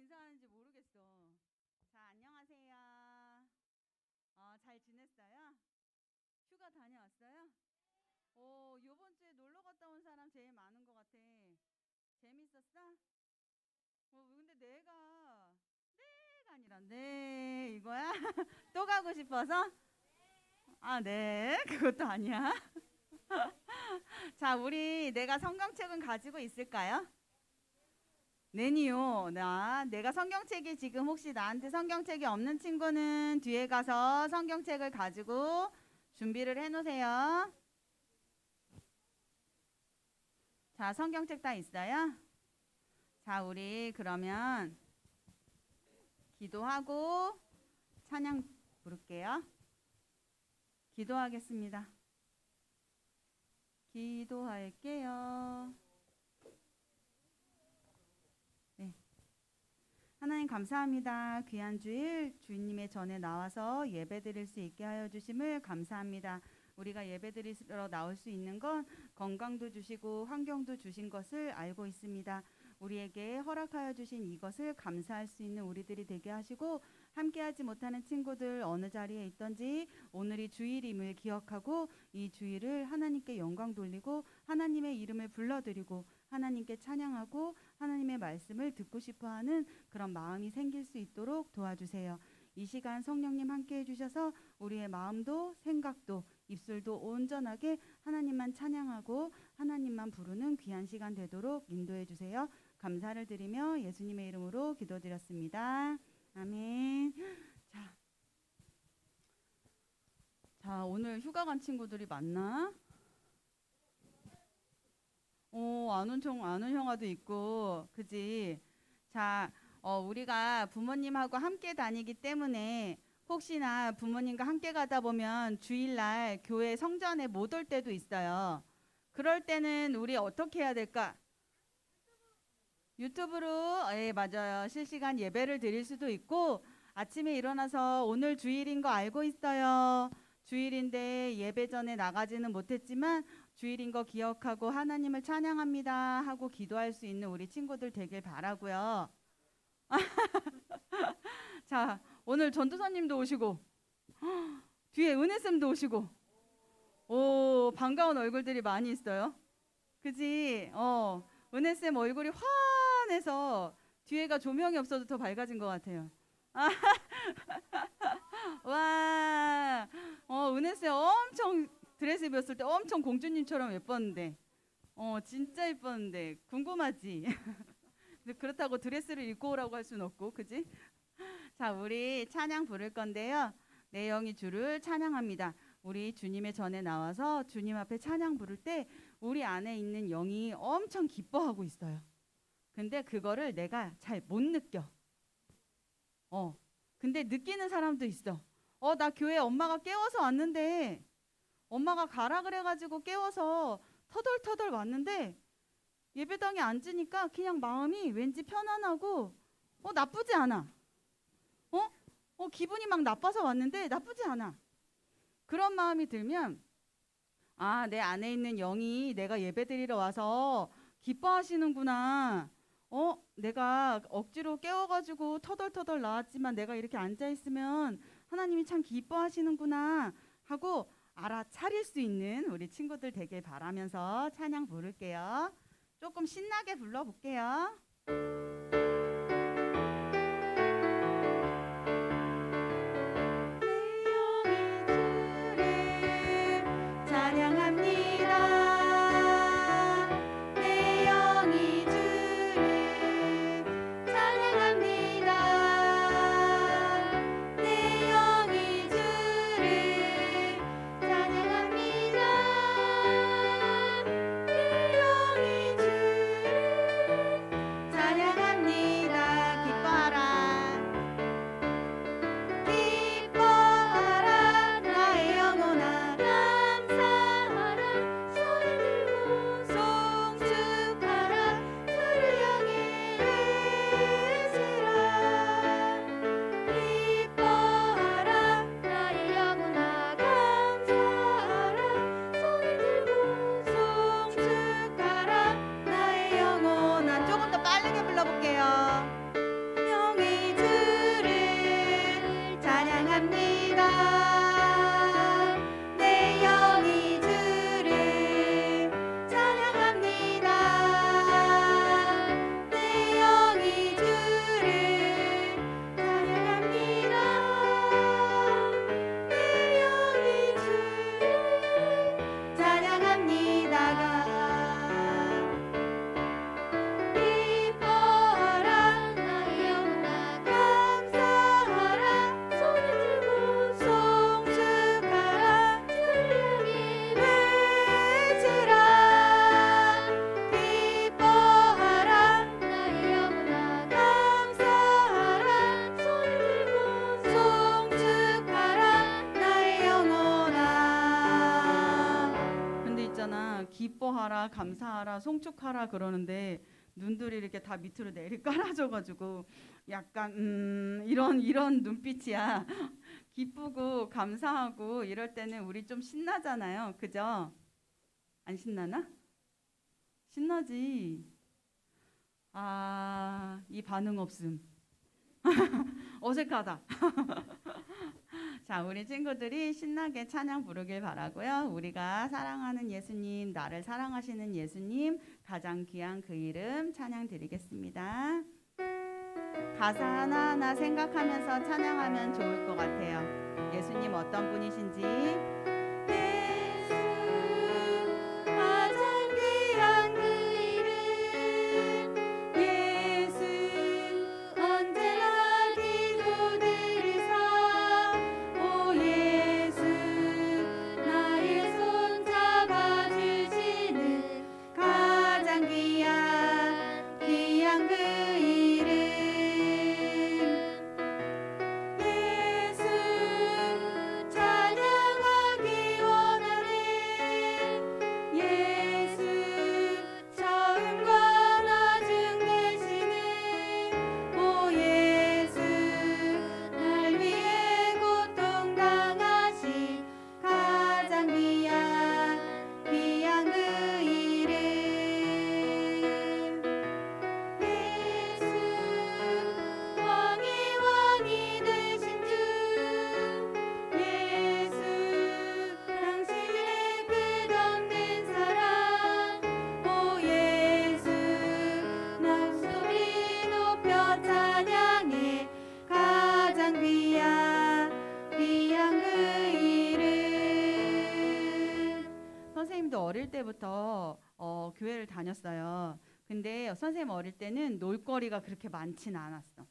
인사하는지 모르겠어. 자, 안녕하세요. 잘 지냈어요? 휴가 다녀왔어요? 요번 주에 놀러 갔다 온 사람 제일 많은 것 같아. 재밌었어? 근데 내가 아니라 네 이거야? 또 가고 싶어서? 아, 네. 그것도 아니야. 자, 우리 내가 성경책은 가지고 있을까요? 네니요. 내가 성경책이 지금 혹시 나한테 성경책이 없는 친구는 뒤에 가서 성경책을 가지고 준비를 해 놓으세요. 자, 성경책 다 있어요? 자, 우리 그러면 기도하고 찬양 부를게요. 기도하겠습니다. 기도할게요. 네. 하나님 감사합니다. 귀한 주일 주님의 전에 나와서 예배 드릴 수 있게 하여 주심을 감사합니다. 우리가 예배 드리러 나올 수 있는 건 건강도 주시고 환경도 주신 것을 알고 있습니다. 우리에게 허락하여 주신 이것을 감사할 수 있는 우리들이 되게 하시고, 함께하지 못하는 친구들 어느 자리에 있던지 오늘이 주일임을 기억하고 이 주일을 하나님께 영광 돌리고 하나님의 이름을 불러드리고 하나님께 찬양하고 하나님의 말씀을 듣고 싶어하는 그런 마음이 생길 수 있도록 도와주세요. 이 시간 성령님 함께 해주셔서 우리의 마음도 생각도 입술도 온전하게 하나님만 찬양하고 하나님만 부르는 귀한 시간 되도록 인도해 주세요. 감사를 드리며 예수님의 이름으로 기도드렸습니다. 아멘. 자, 오늘 휴가 간 친구들이 많나? 아는 형아도 있고, 그지? 자, 우리가 부모님하고 함께 다니기 때문에 혹시나 부모님과 함께 가다 보면 주일날 교회 성전에 못 올 때도 있어요. 그럴 때는 우리 어떻게 해야 될까? 유튜브로, 예, 맞아요. 실시간 예배를 드릴 수도 있고, 아침에 일어나서 오늘 주일인 거 알고 있어요. 주일인데 예배 전에 나가지는 못했지만 주일인 거 기억하고 하나님을 찬양합니다 하고 기도할 수 있는 우리 친구들 되길 바라고요. 자, 오늘 전도사님도 오시고 뒤에 은혜쌤도 오시고, 오, 반가운 얼굴들이 많이 있어요. 그지? 은혜쌤 얼굴이 환해서 뒤에가 조명이 없어도 더 밝아진 것 같아요. 와, 은혜쌤 엄청 드레스 입었을 때 엄청 공주님처럼 예뻤는데, 진짜 예뻤는데, 궁금하지? 근데 그렇다고 드레스를 입고 오라고 할 수는 없고, 그지? 자, 우리 찬양 부를 건데요. 내 영이 주를 찬양합니다. 우리 주님의 전에 나와서 주님 앞에 찬양 부를 때 우리 안에 있는 영이 엄청 기뻐하고 있어요. 근데 그거를 내가 잘 못 느껴. 근데 느끼는 사람도 있어. 나 교회 엄마가 깨워서 왔는데, 엄마가 가라 그래가지고 깨워서 터덜터덜 왔는데, 예배당에 앉으니까 그냥 마음이 왠지 편안하고, 나쁘지 않아. 기분이 막 나빠서 왔는데 나쁘지 않아. 그런 마음이 들면, 내 안에 있는 영이 내가 예배드리러 와서 기뻐하시는구나. 내가 억지로 깨워가지고 터덜터덜 나왔지만 내가 이렇게 앉아있으면 하나님이 참 기뻐하시는구나 하고 알아차릴 수 있는 우리 친구들 되길 바라면서 찬양 부를게요. 조금 신나게 불러볼게요. 찬양 기뻐하라, 감사하라, 송축하라 그러는데 눈들이 이렇게 다 밑으로 내리 깔아져가지고 약간 이런 눈빛이야. 기쁘고 감사하고 이럴 때는 우리 좀 신나잖아요, 그죠? 안 신나나? 신나지. 아, 이 반응 없음. 어색하다. 자, 우리 친구들이 신나게 찬양 부르길 바라고요. 우리가 사랑하는 예수님, 나를 사랑하시는 예수님, 가장 귀한 그 이름 찬양 드리겠습니다. 가사 하나하나 생각하면서 찬양하면 좋을 것 같아요. 예수님 어떤 분이신지. 예수 가장 귀한 그 이름, 예수 언제나 기도드리사. 오 예수 나의 손 잡아주시는 가장 귀한 그 이름. 예수 찬양하기 원하네. 예수 처음과 나중 되시는. 오 예수 날 위해 고통당하신 가장 귀한 그 이름. 예수 왕이 되신 주. 예수 당신의 끝없는 사랑. 오 예수 목소리 높여 찬양해 가장 귀한 그 이름. 선생님도 어릴 때부터 교회를 다녔어요. 근데 선생님 어릴 때는 놀거리가 그렇게 많지는 않았어.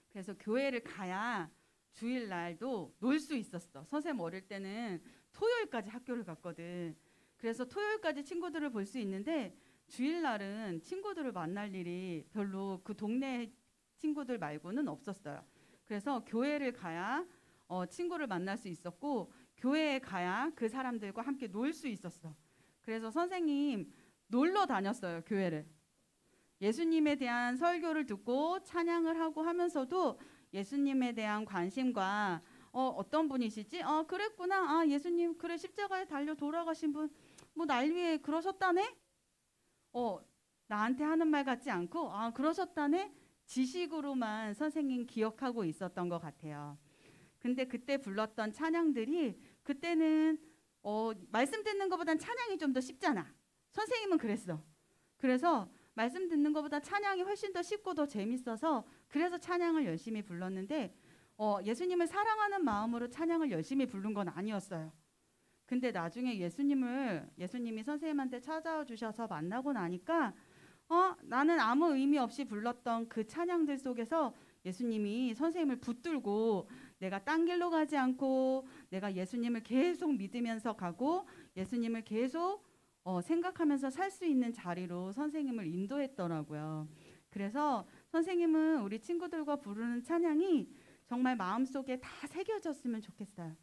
그래서 교회를 가야 주일날도 놀 수 있었어. 선생님 어릴 때는 토요일까지 학교를 갔거든. 그래서 토요일까지 친구들을 볼 수 있는데 주일날은 친구들을 만날 일이 별로 그 동네 친구들 말고는 없었어요. 그래서 교회를 가야 친구를 만날 수 있었고, 교회에 가야 그 사람들과 함께 놀 수 있었어. 그래서 선생님 놀러 다녔어요, 교회를. 예수님에 대한 설교를 듣고 찬양을 하고 하면서도 예수님에 대한 관심과 어떤 분이시지? 그랬구나. 아, 예수님 그래 십자가에 달려 돌아가신 분 뭐 날 위해 그러셨다네? 나한테 하는 말 같지 않고 그러셨다네? 지식으로만 선생님 기억하고 있었던 것 같아요. 근데 그때 불렀던 찬양들이 그때는 말씀 듣는 것보단 찬양이 좀 더 쉽잖아. 선생님은 그랬어. 그래서 말씀 듣는 것보다 찬양이 훨씬 더 쉽고 더 재밌어서 그래서 찬양을 열심히 불렀는데 예수님을 사랑하는 마음으로 찬양을 열심히 부른 건 아니었어요. 근데 나중에 예수님이 선생님한테 찾아와 주셔서 만나고 나니까 나는 아무 의미 없이 불렀던 그 찬양들 속에서 예수님이 선생님을 붙들고 내가 딴 길로 가지 않고 내가 예수님을 계속 믿으면서 가고 예수님을 계속 생각하면서 살 수 있는 자리로 선생님을 인도했더라고요. 그래서 선생님은 우리 친구들과 부르는 찬양이 정말 마음속에 다 새겨졌으면 좋겠어요.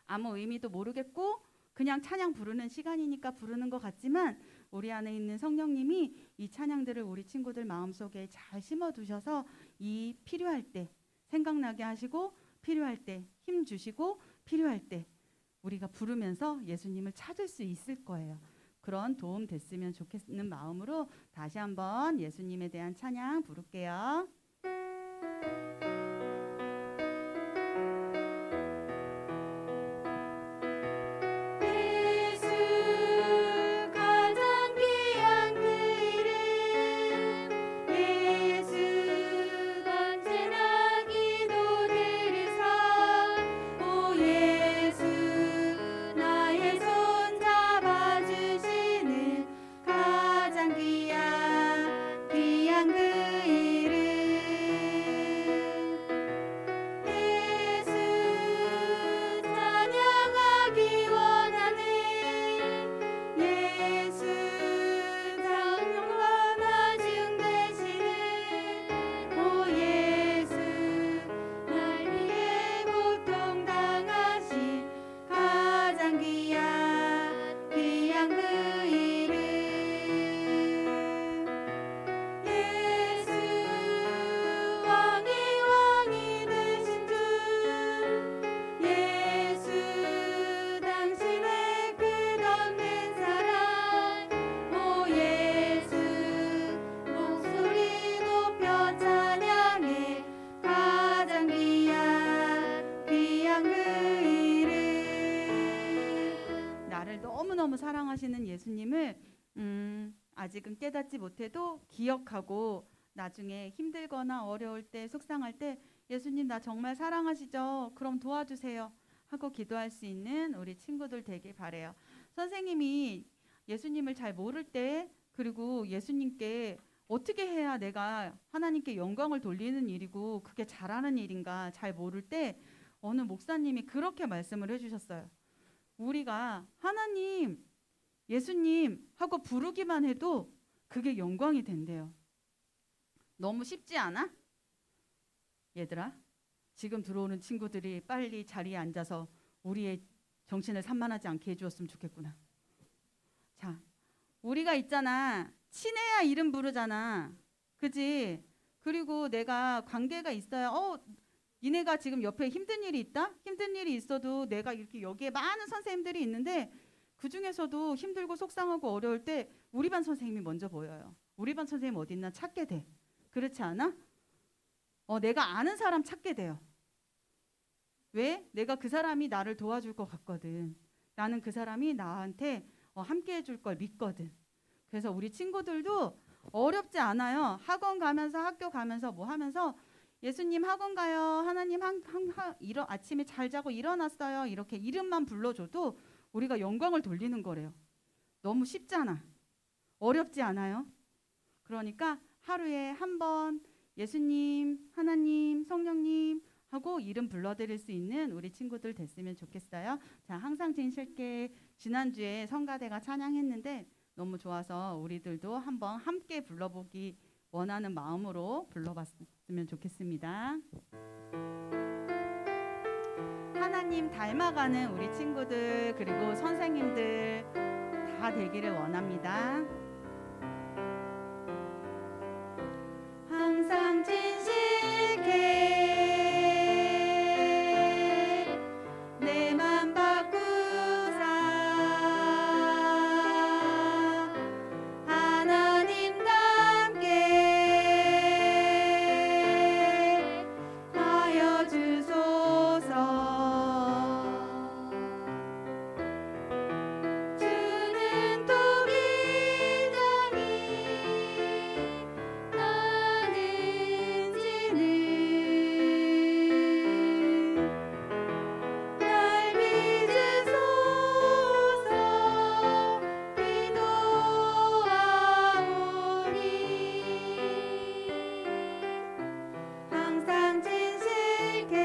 아무 의미도 모르겠고 그냥 찬양 부르는 시간이니까 부르는 것 같지만 우리 안에 있는 성령님이 이 찬양들을 우리 친구들 마음속에 잘 심어두셔서 이 필요할 때 생각나게 하시고 필요할 때 힘 주시고 필요할 때 우리가 부르면서 예수님을 찾을 수 있을 거예요. 그런 도움 됐으면 좋겠는 마음으로 다시 한번 예수님에 대한 찬양 부를게요. 사랑하시는 예수님을 아직은 깨닫지 못해도 기억하고 나중에 힘들거나 어려울 때 속상할 때 예수님 나 정말 사랑하시죠? 그럼 도와주세요 하고 기도할 수 있는 우리 친구들 되길 바래요. 선생님이 예수님을 잘 모를 때 그리고 예수님께 어떻게 해야 내가 하나님께 영광을 돌리는 일이고 그게 잘하는 일인가 잘 모를 때 어느 목사님이 그렇게 말씀을 해주셨어요. 우리가 하나님, 예수님 하고 부르기만 해도 그게 영광이 된대요. 너무 쉽지 않아? 얘들아, 지금 들어오는 친구들이 빨리 자리에 앉아서 우리의 정신을 산만하지 않게 해주었으면 좋겠구나. 자, 우리가 있잖아. 친해야 이름 부르잖아. 그지? 그리고 내가 관계가 있어야 니네가 지금 옆에 힘든 일이 있다? 힘든 일이 있어도 내가 이렇게 여기에 많은 선생님들이 있는데 그 중에서도 힘들고 속상하고 어려울 때 우리 반 선생님이 먼저 보여요. 우리 반 선생님 어디 있나 찾게 돼. 그렇지 않아? 내가 아는 사람 찾게 돼요. 왜? 내가 그 사람이 나를 도와줄 것 같거든. 나는 그 사람이 나한테 함께 해줄 걸 믿거든. 그래서 우리 친구들도 어렵지 않아요. 학원 가면서 학교 가면서 뭐 하면서 예수님 학원 가요. 하나님 아침에 잘 자고 일어났어요. 이렇게 이름만 불러줘도 우리가 영광을 돌리는 거래요. 너무 쉽잖아. 어렵지 않아요. 그러니까 하루에 한 번 예수님, 하나님, 성령님 하고 이름 불러드릴 수 있는 우리 친구들 됐으면 좋겠어요. 자, 항상 진실게 지난주에 성가대가 찬양했는데 너무 좋아서 우리들도 한번 함께 불러보기 원하는 마음으로 불러봤으면 좋겠습니다. 하나님 닮아가는 우리 친구들 그리고 선생님들 다 되기를 원합니다. 항상 진실게 내 맘 바꾸사 하나님답게 하여 주소서. 주는 또 기장이 나는 지는 날 믿으소서 기도하오니 항상 진실게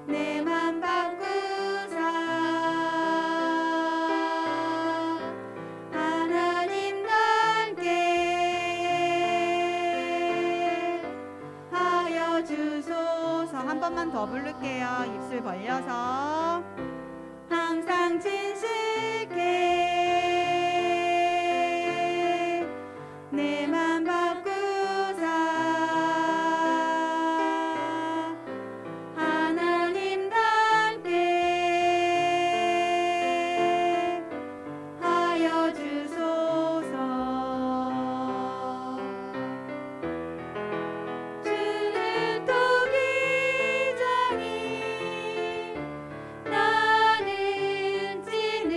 내 맘 바꾸사 하나님답게 하여 주소서. 한 번만 더 부를게요. 입술 벌려서 항상 진실게 내 맘 바꾸사 하나님답게 하여 주소서. 주는 또 기장이 나는 지는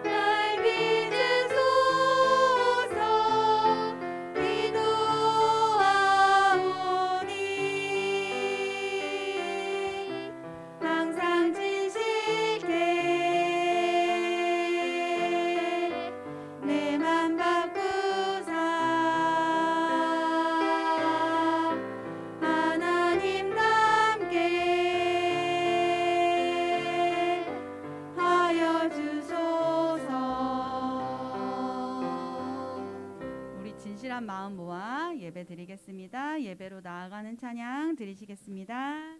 날 믿으소서 기도하오니 항상 진실게 내 맘 바꾸사 하나님답게 하여 주소서. 우리 진실한 마음 모아 예배 드리겠습니다. 예배로 나아가는 찬양 드리시겠습니다.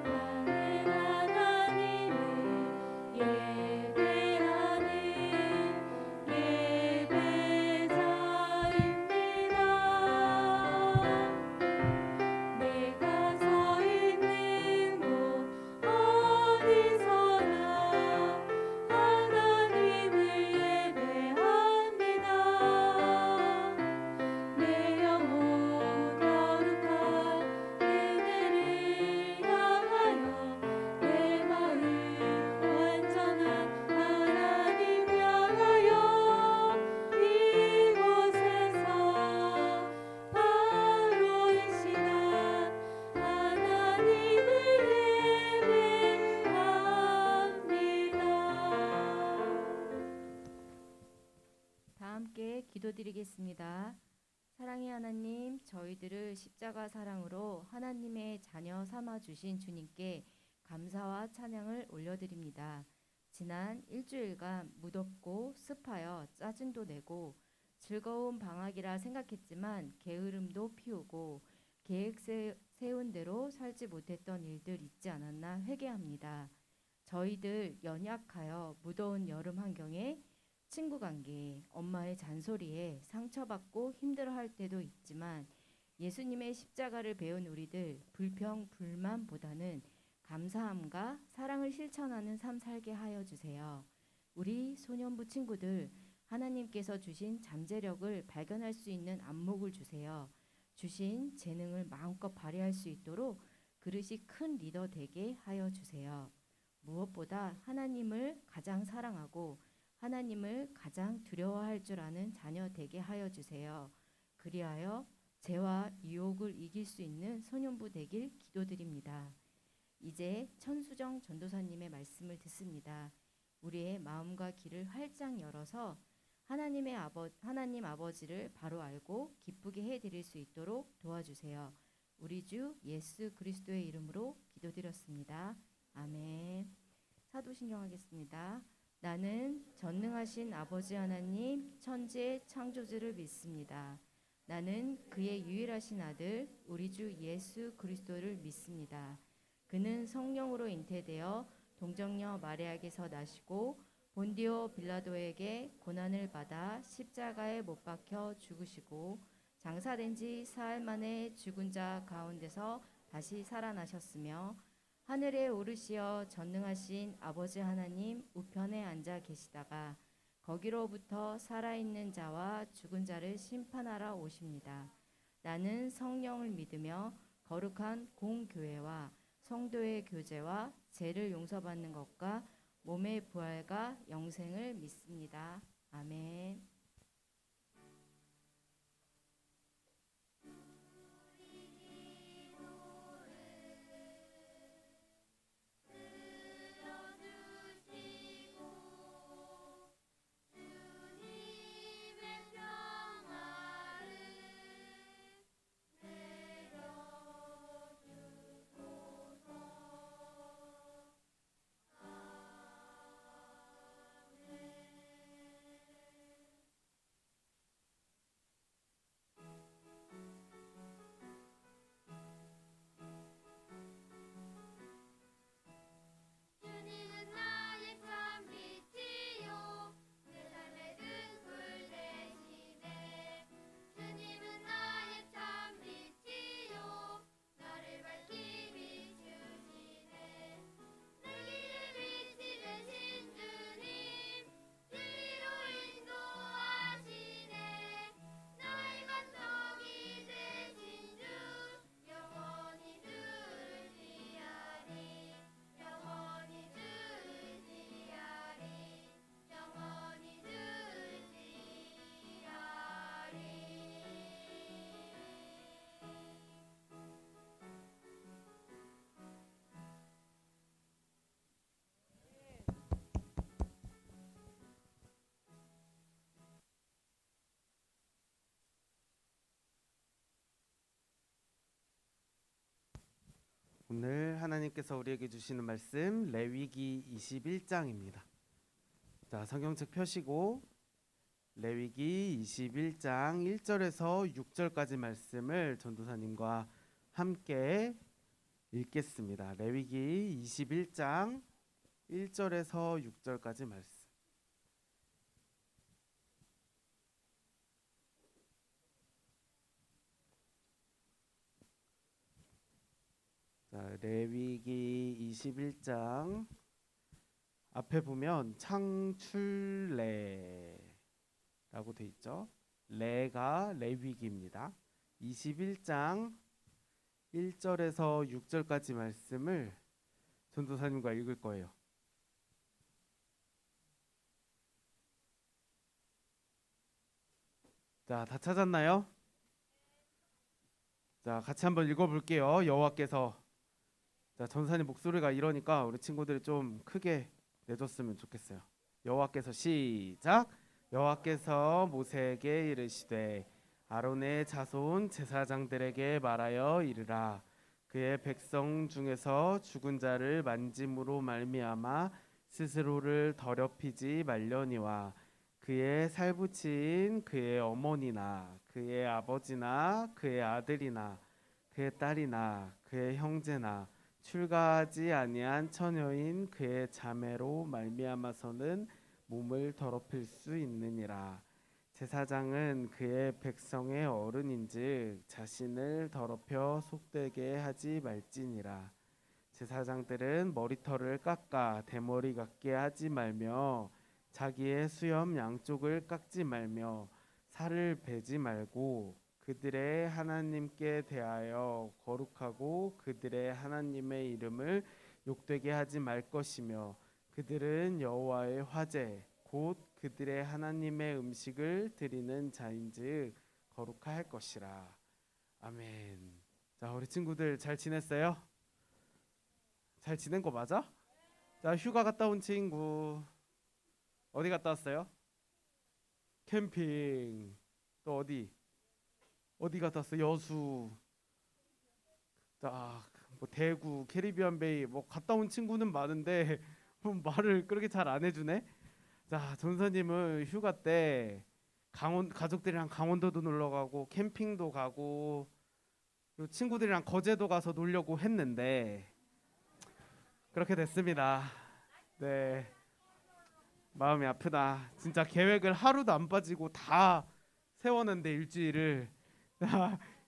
나는 하나님을 예배하는 예배자입니다. 내가 서 있는 곳 함께 기도드리겠습니다. 사랑의 하나님, 저희들을 십자가 사랑으로 하나님의 자녀 삼아 주신 주님께 감사와 찬양을 올려드립니다. 지난 일주일간 무덥고 습하여 짜증도 내고 즐거운 방학이라 생각했지만 게으름도 피우고 계획 세운 대로 살지 못했던 일들 있지 않았나 회개합니다. 저희들 연약하여 무더운 여름 환경에 친구 관계, 엄마의 잔소리에 상처받고 힘들어할 때도 있지만 예수님의 십자가를 배운 우리들 불평, 불만보다는 감사함과 사랑을 실천하는 삶 살게 하여 주세요. 우리 소년부 친구들 하나님께서 주신 잠재력을 발견할 수 있는 안목을 주세요. 주신 재능을 마음껏 발휘할 수 있도록 그릇이 큰 리더 되게 하여 주세요. 무엇보다 하나님을 가장 사랑하고 하나님을 가장 두려워할 줄 아는 자녀 되게 하여 주세요. 그리하여 죄와 유혹을 이길 수 있는 소년부 되길 기도드립니다. 이제 천수정 전도사님의 말씀을 듣습니다. 우리의 마음과 귀를 활짝 열어서 하나님 아버지를 바로 알고 기쁘게 해드릴 수 있도록 도와주세요. 우리 주 예수 그리스도의 이름으로 기도드렸습니다. 아멘. 사도신경하겠습니다. 나는 전능하신 아버지 하나님 천지의 창조주를 믿습니다. 나는 그의 유일하신 아들 우리 주 예수 그리스도를 믿습니다. 그는 성령으로 잉태되어 동정녀 마리아에게서 나시고 본디오 빌라도에게 고난을 받아 십자가에 못 박혀 죽으시고 장사된 지 사흘 만에 죽은 자 가운데서 다시 살아나셨으며 하늘에 오르시어 전능하신 아버지 하나님 우편에 앉아 계시다가 거기로부터 살아있는 자와 죽은 자를 심판하러 오십니다. 나는 성령을 믿으며 거룩한 공교회와 성도의 교제와 죄를 용서받는 것과 몸의 부활과 영생을 믿습니다. 아멘. 오늘 하나님께서 우리에게 주시는 말씀 레위기 21장입니다. 자, 성경책 펴시고 레위기 21장 1절에서 6절까지 말씀을 전도사님과 함께 읽겠습니다. 레위기 21장 1절에서 6절까지 말씀. 자, 레위기 21장 앞에 보면 창출레라고 돼 있죠. 레가 레위기입니다. 21장 1절에서 6절까지 말씀을 전도사님과 읽을 거예요. 자, 다 찾았나요? 자, 같이 한번 읽어볼게요. 여호와께서 자, 전사님 목소리가 이러니까 우리 친구들이 좀 크게 내줬으면 좋겠어요. 여호와께서 시작. 여호와께서 모세에게 이르시되 아론의 자손 제사장들에게 말하여 이르라. 그의 백성 중에서 죽은 자를 만짐으로 말미암아 스스로를 더럽히지 말려니와 그의 살부친 그의 어머니나 그의 아버지나 그의 아들이나 그의 딸이나 그의 형제나 출가하지 아니한 처녀인 그의 자매로 말미암아서는 몸을 더럽힐 수 있느니라. 제사장은 그의 백성의 어른인즉 자신을 더럽혀 속되게 하지 말지니라. 제사장들은 머리털을 깎아 대머리 같게 하지 말며 자기의 수염 양쪽을 깎지 말며 살을 베지 말고 그들의 하나님께 대하여 거룩하고 그들의 하나님의 이름을 욕되게 하지 말 것이며 그들은 여호와의 화제 곧 그들의 하나님의 음식을 드리는 자인즉 거룩할 것이라. 아멘. 자, 우리 친구들 잘 지냈어요? 잘 지낸 거 맞아? 자, 휴가 갔다 온 친구 어디 갔다 왔어요? 캠핑. 또 어디 갔다 왔어? 여수. 자, 뭐 대구, 캐리비안 베이 뭐 갔다 온 친구는 많은데 뭐 말을 그렇게 잘 안 해주네. 자, 전사님은 휴가 때 가족들이랑 강원도도 놀러 가고 캠핑도 가고 그리고 친구들이랑 거제도 가서 놀려고 했는데 그렇게 됐습니다. 네, 마음이 아프다. 진짜 계획을 하루도 안 빠지고 다 세웠는데 일주일을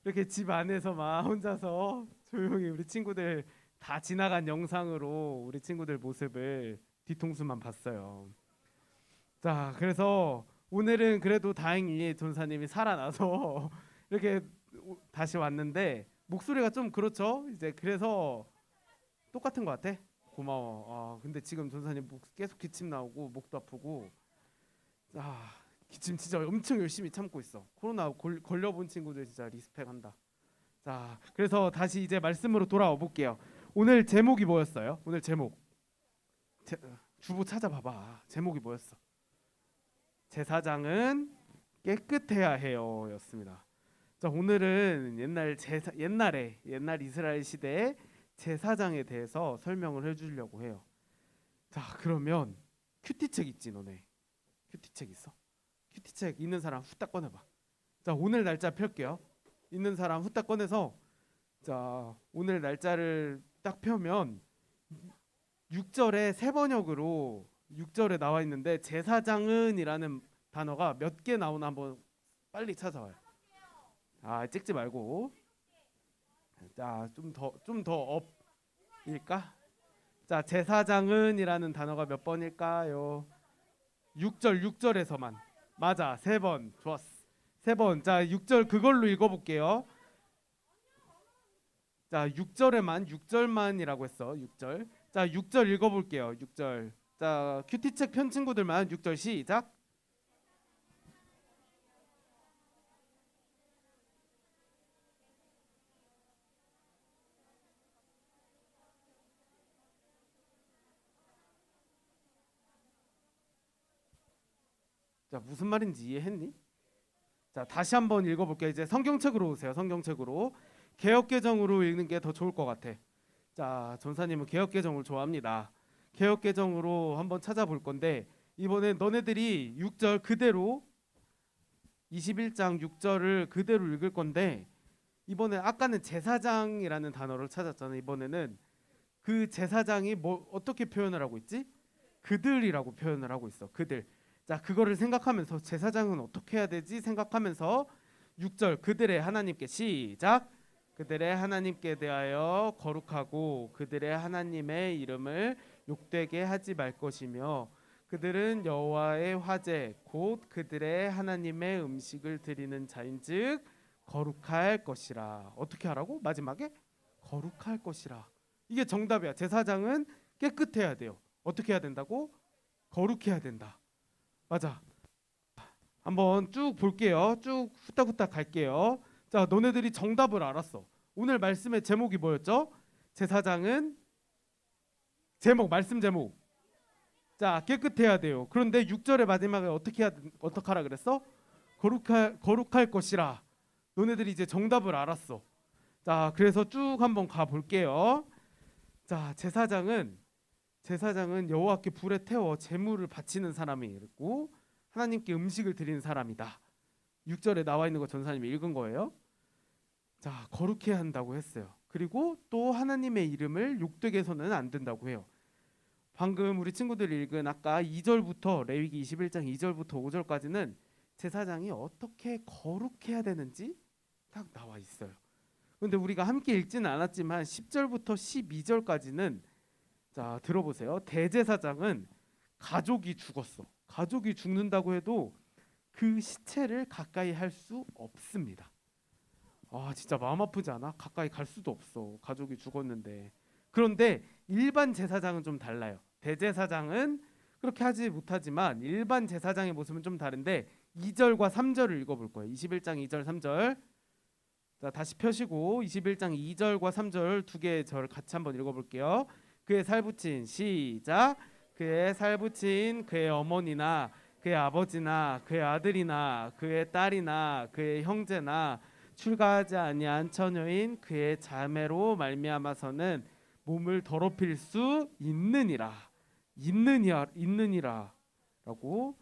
이렇게 집 안에서만 혼자서 조용히 우리 친구들 다 지나간 영상으로 우리 친구들 모습을 뒤통수만 봤어요. 자, 그래서 오늘은 그래도 다행히 전사님이 살아나서 이렇게 다시 왔는데 목소리가 좀 그렇죠? 이제 그래서 똑같은 것 같아. 고마워. 근데 지금 전사님 계속 기침 나오고 목도 아프고 기침 진짜 엄청 열심히 참고 있어. 코로나 걸려본 친구들 진짜 리스펙한다. 자, 그래서 다시 이제 말씀으로 돌아와 볼게요. 오늘 제목이 뭐였어요? 오늘 제목 주보 찾아봐봐. 제목이 뭐였어? 제사장은 깨끗해야 해요 였습니다. 자, 오늘은 옛날 이스라엘 시대의 제사장에 대해서 설명을 해주려고 해요. 자, 그러면 큐티책 있지 너네? 큐티책 있어? 큐티책 있는 사람 후딱 꺼내봐. 자, 오늘 날짜 펼게요. 있는 사람 후딱 꺼내서 자, 오늘 날짜를 딱 펴면 6절에 세 번역으로 6절에 나와 있는데 제사장은이라는 단어가 몇 개 나오나 한번 빨리 찾아와요. 찍지 말고. 자, 좀 더 업일까? 자, 제사장은이라는 단어가 몇 번일까요? 6절에서만. 맞아, 세 번. 좋았어. 세 번. 자, 6절 그걸로 읽어볼게요. 자, 6절만이라고 했어. 6절. 자, 6절 읽어볼게요. 6절. 자, 큐티책 편 친구들만 6절 시작. 자, 무슨 말인지 이해했니? 자, 다시 한번 읽어볼게요. 이제 성경책으로 오세요. 성경책으로. 개역개정으로 읽는 게 더 좋을 것 같아. 자, 전사님은 개역개정을 좋아합니다. 개역개정으로 한번 찾아볼 건데 이번에 너네들이 6절 그대로 21장 6절을 그대로 읽을 건데 이번에 아까는 제사장이라는 단어를 찾았잖아. 이번에는 그 제사장이 뭐 어떻게 표현을 하고 있지? 그들이라고 표현을 하고 있어. 그들. 자, 그거를 생각하면서 제사장은 어떻게 해야 되지 생각하면서 6절 그들의 하나님께 시작. 그들의 하나님께 대하여 거룩하고 그들의 하나님의 이름을 욕되게 하지 말 것이며 그들은 여호와의 화제 곧 그들의 하나님의 음식을 드리는 자인즉 거룩할 것이라. 어떻게 하라고? 마지막에 거룩할 것이라. 이게 정답이야. 제사장은 깨끗해야 돼요. 어떻게 해야 된다고? 거룩해야 된다. 맞아. 한번 쭉 볼게요. 쭉 후딱후딱 갈게요. 자, 너네들이 정답을 알았어. 오늘 말씀의 제목이 뭐였죠? 제사장은 말씀 제목 자, 깨끗해야 돼요. 그런데 6절의 마지막에 어떻게 하라 그랬어? 거룩할 것이라. 너네들이 이제 정답을 알았어. 자, 그래서 쭉 한번 가 볼게요. 자, 제사장은 여호와께 불에 태워 제물을 바치는 사람이고 하나님께 음식을 드리는 사람이다. 6절에 나와 있는 거 전사님이 읽은 거예요. 자, 거룩해야 한다고 했어요. 그리고 또 하나님의 이름을 욕되게 해서는 안 된다고 해요. 방금 우리 친구들이 읽은 아까 2절부터 레위기 21장 2절부터 5절까지는 제사장이 어떻게 거룩해야 되는지 딱 나와 있어요. 근데 우리가 함께 읽지는 않았지만 10절부터 12절까지는 자, 들어보세요. 대제사장은 가족이 죽었어. 가족이 죽는다고 해도 그 시체를 가까이 할 수 없습니다. 아, 진짜 마음 아프지 않아? 가까이 갈 수도 없어. 가족이 죽었는데. 그런데 일반 제사장은 좀 달라요. 대제사장은 그렇게 하지 못하지만 일반 제사장의 모습은 좀 다른데 2절과 3절을 읽어볼 거예요. 21장 2절 3절. 자, 다시 펴시고 21장 2절과 3절 두 개의 절 같이 한번 읽어볼게요. 그의 살붙인 시작. 그의 살붙인 그의 어머니나 그의 아버지나 그의 아들이나 그의 딸이나 그의 형제나 출가하지 아니한 처녀인 그의 자매로 말미암아서는 몸을 더럽힐 수 있느니라라고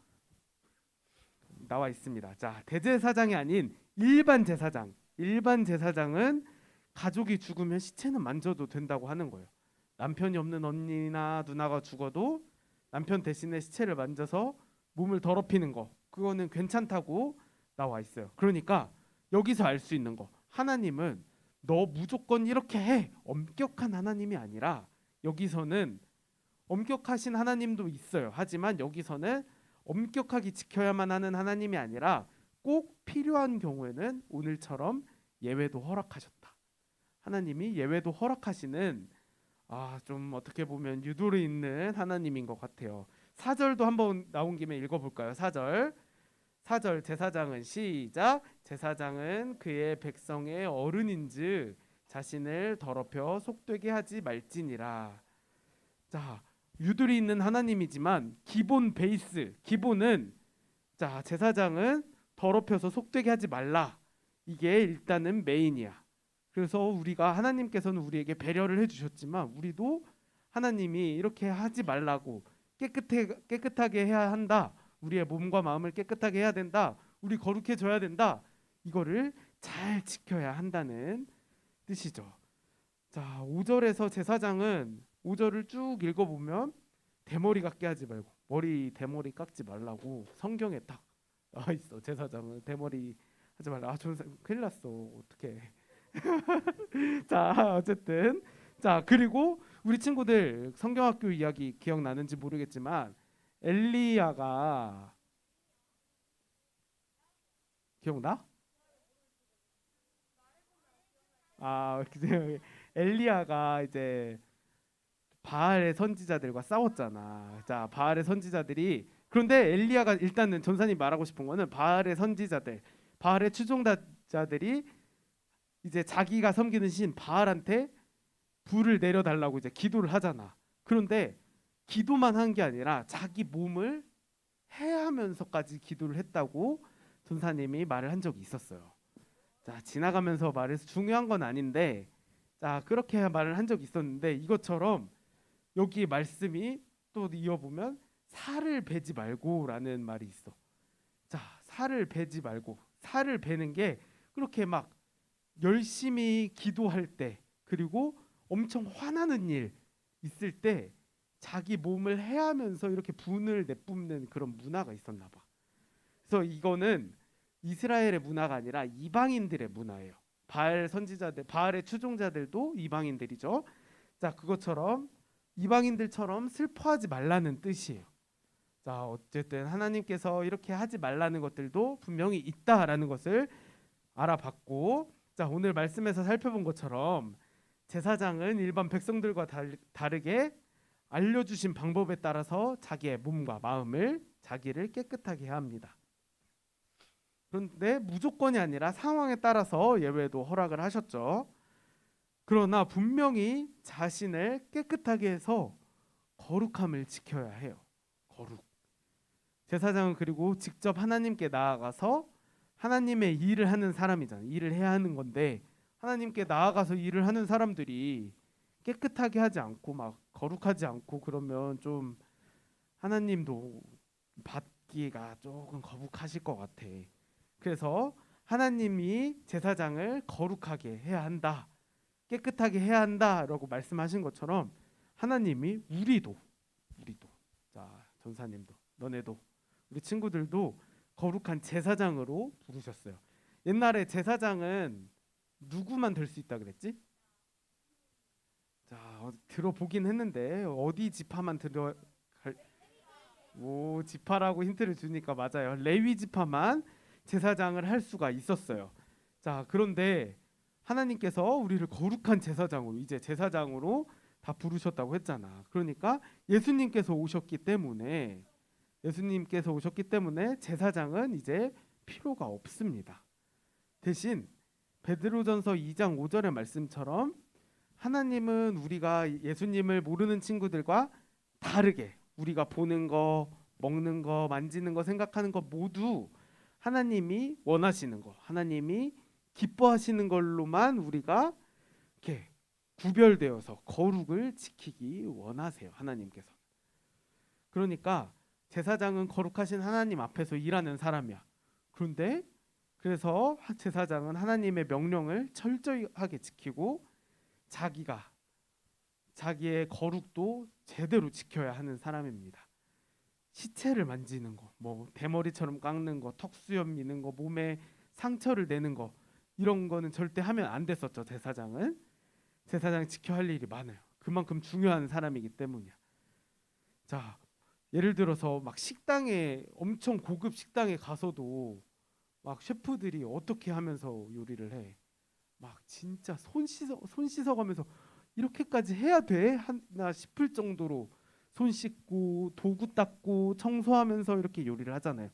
나와 있습니다. 자, 대제사장이 아닌 일반 제사장은 가족이 죽으면 시체는 만져도 된다고 하는 거예요. 남편이 없는 언니나 누나가 죽어도 남편 대신에 시체를 만져서 몸을 더럽히는 거, 그거는 괜찮다고 나와 있어요. 그러니까 여기서 알 수 있는 거, 하나님은 너 무조건 이렇게 해, 엄격한 하나님이 아니라 여기서는 엄격하신 하나님도 있어요. 하지만 여기서는 엄격하게 지켜야만 하는 하나님이 아니라 꼭 필요한 경우에는 오늘처럼 예외도 허락하셨다. 하나님이 예외도 허락하시는 좀 어떻게 보면 유도리 있는 하나님인 것 같아요. 4절도 한번 나온 김에 읽어볼까요? 4절 제사장은 시작. 제사장은 그의 백성의 어른인즉 자신을 더럽혀 속되게 하지 말지니라. 자, 유도리 있는 하나님이지만 기본 베이스, 기본은 자, 제사장은 더럽혀서 속되게 하지 말라. 이게 일단은 메인이야. 그래서 우리가 하나님께서는 우리에게 배려를 해주셨지만 우리도 하나님이 이렇게 하지 말라고 깨끗하게 해야 한다. 우리의 몸과 마음을 깨끗하게 해야 된다. 우리 거룩해져야 된다. 이거를 잘 지켜야 한다는 뜻이죠. 자, 5절에서 제사장은 5절을 쭉 읽어보면 대머리 깎게 하지 말고 대머리 깎지 말라고 성경에 딱 나와 있어. 제사장은 대머리 하지 말라. 큰일 났어. 어떡해. 자, 어쨌든 자, 그리고 우리 친구들 성경학교 이야기 기억나는지 모르겠지만 엘리야가 기억나? 엘리야가 이제 바알의 선지자들과 싸웠잖아. 자, 바알의 선지자들이 그런데 엘리야가 일단은 전사님 말하고 싶은 거는 바알의 선지자들, 바알의 추종자들이 이제 자기가 섬기는 신 바알한테 불을 내려달라고 이제 기도를 하잖아. 그런데 기도만 한 게 아니라 자기 몸을 해하면서까지 기도를 했다고 전사님이 말을 한 적이 있었어요. 자, 지나가면서 말해서 중요한 건 아닌데 자, 그렇게 말을 한 적이 있었는데 이것처럼 여기 말씀이 또 이어보면 살을 베지 말고라는 말이 있어. 자, 살을 베지 말고, 살을 베는 게 그렇게 막 열심히 기도할 때 그리고 엄청 화나는 일 있을 때 자기 몸을 해하면서 이렇게 분을 내뿜는 그런 문화가 있었나 봐. 그래서 이거는 이스라엘의 문화가 아니라 이방인들의 문화예요. 바알 선지자들, 바알의 추종자들도 이방인들이죠. 자, 그것처럼 이방인들처럼 슬퍼하지 말라는 뜻이에요. 자, 어쨌든 하나님께서 이렇게 하지 말라는 것들도 분명히 있다라는 것을 알아봤고, 자, 오늘 말씀에서 살펴본 것처럼 제사장은 일반 백성들과 다르게 알려주신 방법에 따라서 자기의 몸과 마음을 자기를 깨끗하게 해야 합니다. 그런데 무조건이 아니라 상황에 따라서 예외도 허락을 하셨죠. 그러나 분명히 자신을 깨끗하게 해서 거룩함을 지켜야 해요. 거룩. 제사장은 그리고 직접 하나님께 나아가서 하나님의 일을 하는 사람이잖아요. 일을 해야 하는 건데 하나님께 나아가서 일을 하는 사람들이 깨끗하게 하지 않고 막 거룩하지 않고 그러면 좀 하나님도 받기가 조금 거북하실 것 같아. 그래서 하나님이 제사장을 거룩하게 해야 한다, 깨끗하게 해야 한다라고 말씀하신 것처럼 하나님이 우리도 자 전사님도 너네도 우리 친구들도 거룩한 제사장으로 부르셨어요. 옛날에 제사장은 누구만 될 수 있다 그랬지? 자 들어보긴 했는데 어디 지파만 오 지파라고 힌트를 주니까 맞아요. 레위 지파만 제사장을 할 수가 있었어요. 자 그런데 하나님께서 우리를 거룩한 제사장으로 이제 제사장으로 다 부르셨다고 했잖아. 그러니까 예수님께서 오셨기 때문에 제사장은 이제 필요가 없습니다. 대신 베드로전서 2장 5절의 말씀처럼 하나님은 우리가 예수님을 모르는 친구들과 다르게 우리가 보는 거, 먹는 거, 만지는 거, 생각하는 거 모두 하나님이 원하시는 거, 하나님이 기뻐하시는 걸로만 우리가 이렇게 구별되어서 거룩을 지키기 원하세요. 하나님께서. 그러니까 제사장은 거룩하신 하나님 앞에서 일하는 사람이야. 그런데 그래서 제사장은 하나님의 명령을 철저하게 지키고 자기의 거룩도 제대로 지켜야 하는 사람입니다. 시체를 만지는 거, 뭐 대머리처럼 깎는 거, 턱수염 미는 거, 몸에 상처를 내는 거 이런 거는 절대 하면 안 됐었죠. 제사장이 지켜야 할 일이 많아요. 그만큼 중요한 사람이기 때문이야. 자, 예를 들어서 막 식당에 엄청 고급 식당에 가서도 막 셰프들이 어떻게 하면서 요리를 해. 막 진짜 손 씻어가면서 이렇게까지 해야 돼? 하나 싶을 정도로 손 씻고 도구 닦고 청소하면서 이렇게 요리를 하잖아요.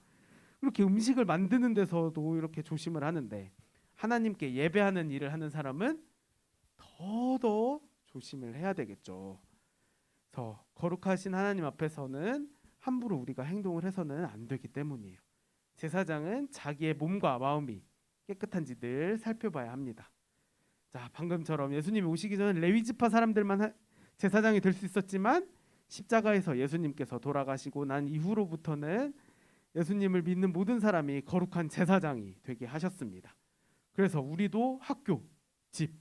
이렇게 음식을 만드는 데서도 이렇게 조심을 하는데 하나님께 예배하는 일을 하는 사람은 더 조심을 해야 되겠죠. 그래서 거룩하신 하나님 앞에서는 함부로 우리가 행동을 해서는 안 되기 때문이에요. 제사장은 자기의 몸과 마음이 깨끗한지 늘 살펴봐야 합니다. 자, 방금처럼 예수님이 오시기 전에 레위 지파 사람들만 제사장이 될 수 있었지만 십자가에서 예수님께서 돌아가시고 난 이후로부터는 예수님을 믿는 모든 사람이 거룩한 제사장이 되게 하셨습니다. 그래서 우리도 학교, 집,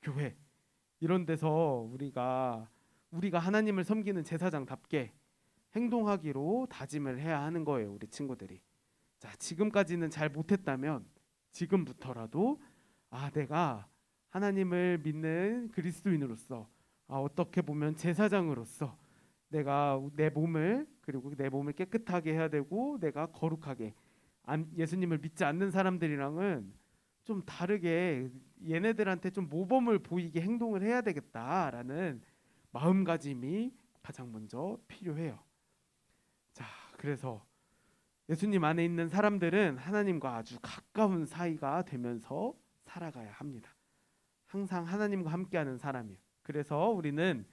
교회 이런 데서 우리가 하나님을 섬기는 제사장답게 행동하기로 다짐을 해야 하는 거예요. 우리 친구들이. 자, 지금까지는 잘 못했다면 지금부터라도 내가 하나님을 믿는 그리스도인으로서 어떻게 보면 제사장으로서 내가 내 몸을 깨끗하게 해야 되고 내가 거룩하게 예수님을 믿지 않는 사람들이랑은 좀 다르게 얘네들한테 좀 모범을 보이게 행동을 해야 되겠다라는 마음가짐이 가장 먼저 필요해요. 자, 그래서 예수님 안에 있는 사람들은 하나님과 아주 가까운 사이가 되면서 살아가야 합니다. 항상 하나님과 함께하는 사람이에요. 그래서 우리는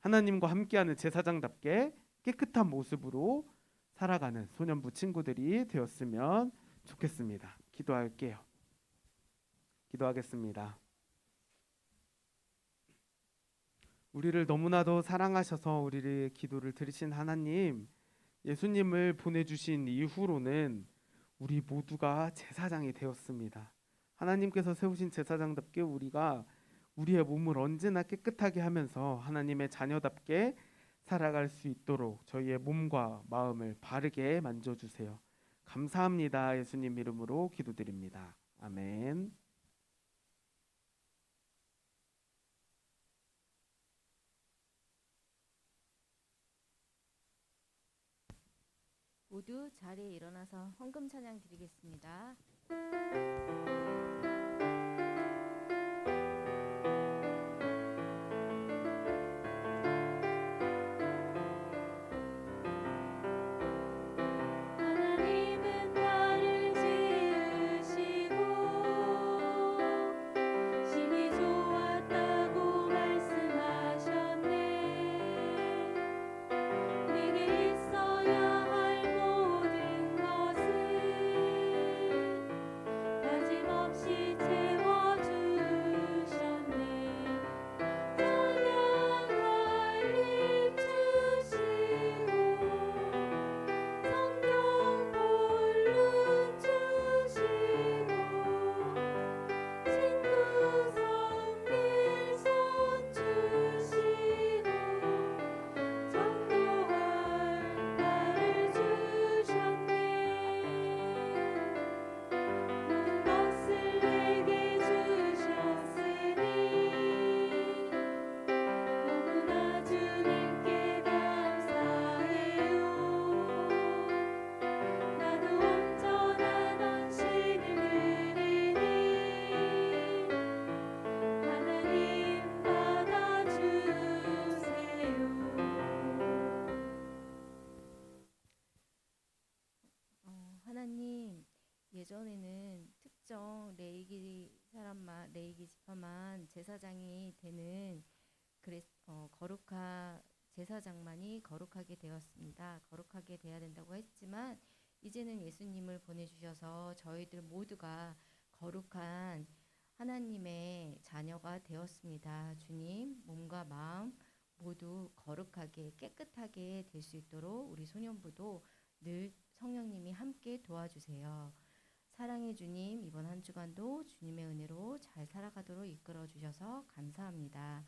하나님과 함께하는 제사장답게 깨끗한 모습으로 살아가는 소년부 친구들이 되었으면 좋겠습니다. 기도하겠습니다. 우리를 너무나도 사랑하셔서 우리의 기도를 들으신 하나님, 예수님을 보내주신 이후로는 우리 모두가 제사장이 되었습니다. 하나님께서 세우신 제사장답게 우리가 우리의 몸을 언제나 깨끗하게 하면서 하나님의 자녀답게 살아갈 수 있도록 저희의 몸과 마음을 바르게 만져주세요. 감사합니다. 예수님 이름으로 기도드립니다. 아멘. 모두 자리에 일어나서 헌금 찬양 드리겠습니다. 하나님은 나를 지으시고 심히 좋았다고 말씀하셨네. 내게 있어야 예전에는 특정 레이기 사람만 레이기 지파만 제사장이 되는 거룩한 제사장만이 거룩하게 되었습니다. 거룩하게 돼야 된다고 했지만 이제는 예수님을 보내주셔서 저희들 모두가 거룩한 하나님의 자녀가 되었습니다. 주님 몸과 마음 모두 거룩하게 깨끗하게 될 수 있도록 우리 소년부도 늘 성령님이 함께 도와주세요. 사랑의 주님, 이번 한 주간도 주님의 은혜로 잘 살아가도록 이끌어 주셔서 감사합니다.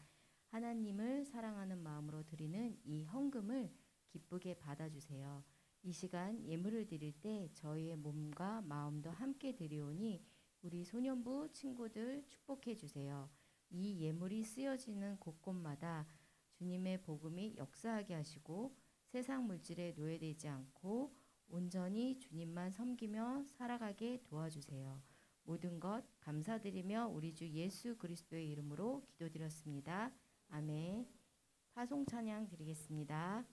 하나님을 사랑하는 마음으로 드리는 이 헌금을 기쁘게 받아주세요. 이 시간 예물을 드릴 때 저희의 몸과 마음도 함께 드리오니 우리 소년부 친구들 축복해 주세요. 이 예물이 쓰여지는 곳곳마다 주님의 복음이 역사하게 하시고 세상 물질에 노예되지 않고 온전히 주님만 섬기며 살아가게 도와주세요. 모든 것 감사드리며 우리 주 예수 그리스도의 이름으로 기도드렸습니다. 아멘. 파송 찬양 드리겠습니다.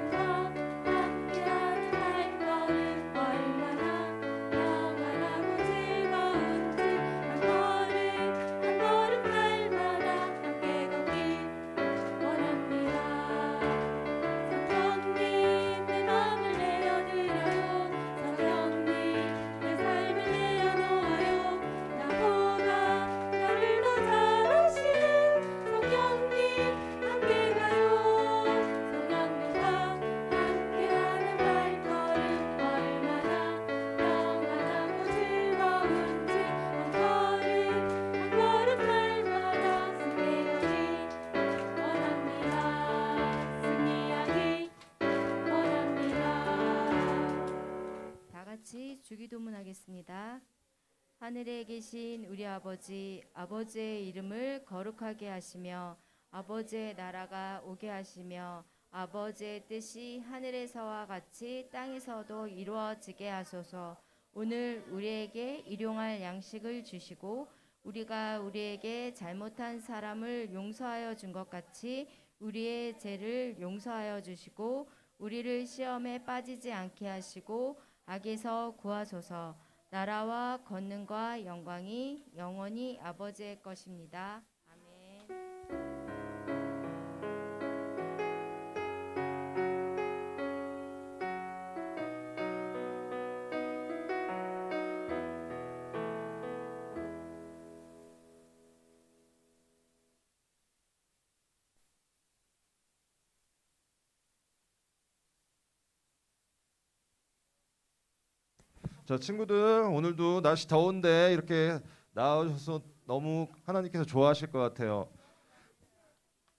성령님과 함께하는 발걸음 얼마나 평안하고 즐거운지 한 걸음 날마다 함께 걷길 원합니다. 성령님 내 맘을 내어드려요. 성령님 내 삶을 내어놓아요. 나보다 나를 더 잘 아시는 성령님 함께 가요. 성령님과 함께하는 발걸음 얼마나 평안하고 즐거운지 한 걸음 날마다 승리하기 원합니다. 승리하기 원합니다. 다 같이 주기도문 하겠습니다. 하늘에 계신 우리 아버지, 아버지의 이름을 거룩하게 하시며 아버지의 나라가 오게 하시며 아버지의 뜻이 하늘에서와 같이 땅에서도 이루어지게 하소서. 오늘 우리에게 일용할 양식을 주시고 우리가 우리에게 잘못한 사람을 용서하여 준 것 같이 우리의 죄를 용서하여 주시고 우리를 시험에 빠지지 않게 하시고 악에서 구하소서. 나라와 권능과 영광이 영원히 아버지의 것입니다. 아멘. 자, 친구들 오늘도 날씨 더운데 이렇게 나와주셔서 너무 하나님께서 좋아하실 것 같아요.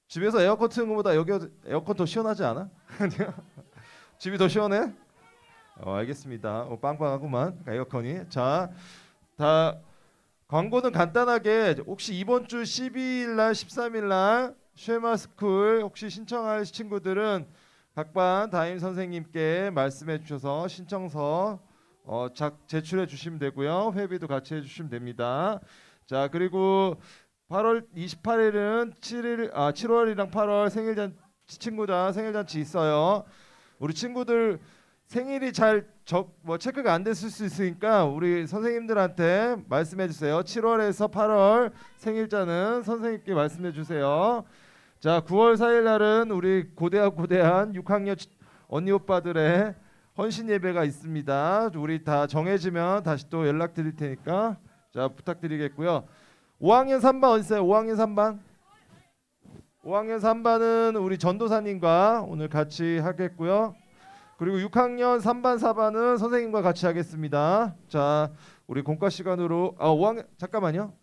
집에서 에어컨 트는 것보다 여기 에어컨 더 시원하지 않아? 아니요? 집이 더 시원해? 알겠습니다. 빵빵하구만 에어컨이. 자, 다 광고는 간단하게 혹시 이번 주 12일 날 13일 날 쉐마스쿨 혹시 신청할 친구들은 각반 담임 선생님께 말씀해 주셔서 신청서 제출해 주시면 되고요. 회비도 같이 해 주시면 됩니다. 자, 그리고 8월 28일은 7월이랑 8월 생일잔치 친구들 생일잔치 있어요. 우리 친구들 생일이 잘 체크가 안 됐을 수 있으니까 우리 선생님들한테 말씀해 주세요. 7월에서 8월 생일자는 선생님께 말씀해 주세요. 자, 9월 4일 날은 우리 고대한 6학년 언니 오빠들의 헌신 예배가 있습니다. 우리 다 정해지면 다시 또 연락드릴 테니까 자 부탁드리겠고요. 5학년 3반 어디 있어요? 5학년 3반? 5학년 3반은 우리 전도사님과 오늘 같이 하겠고요. 그리고 6학년 3반 4반은 선생님과 같이 하겠습니다. 자, 우리 공과 시간으로 5학년 잠깐만요.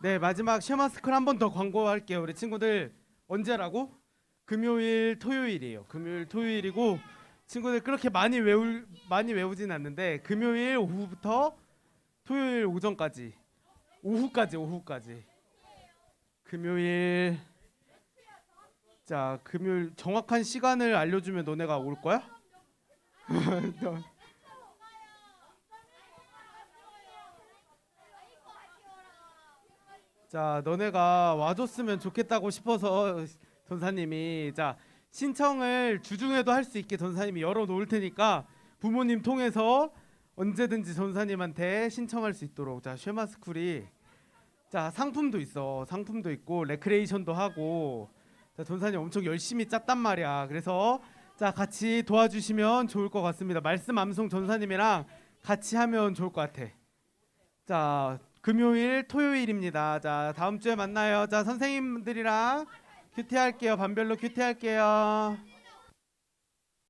네, 마지막 쉐마스쿨 한 번 더 광고할게요. 우리 친구들 언제라고? 금요일, 토요일이에요. 금요일, 토요일이고 친구들 그렇게 많이 외우진 않는데 금요일 오후부터 토요일 오전까지 오후까지 금요일 금요일 정확한 시간을 알려주면 너네가 올 거야? 자, 너네가 와줬으면 좋겠다고 싶어서 전사님이 자 신청을 주중에도 할 수 있게 전사님이 열어놓을 테니까 부모님 통해서 언제든지 전사님한테 신청할 수 있도록 자 쉐마스쿨이 자 상품도 있어. 상품도 있고 레크레이션도 하고 자 전사님 엄청 열심히 짰단 말이야. 그래서 자 같이 도와주시면 좋을 것 같습니다. 말씀 암송 전사님이랑 같이 하면 좋을 것 같아. 자 금요일 토요일입니다. 자 다음 주에 만나요. 자 선생님들이랑 큐티 할게요. 반별로 큐티 할게요.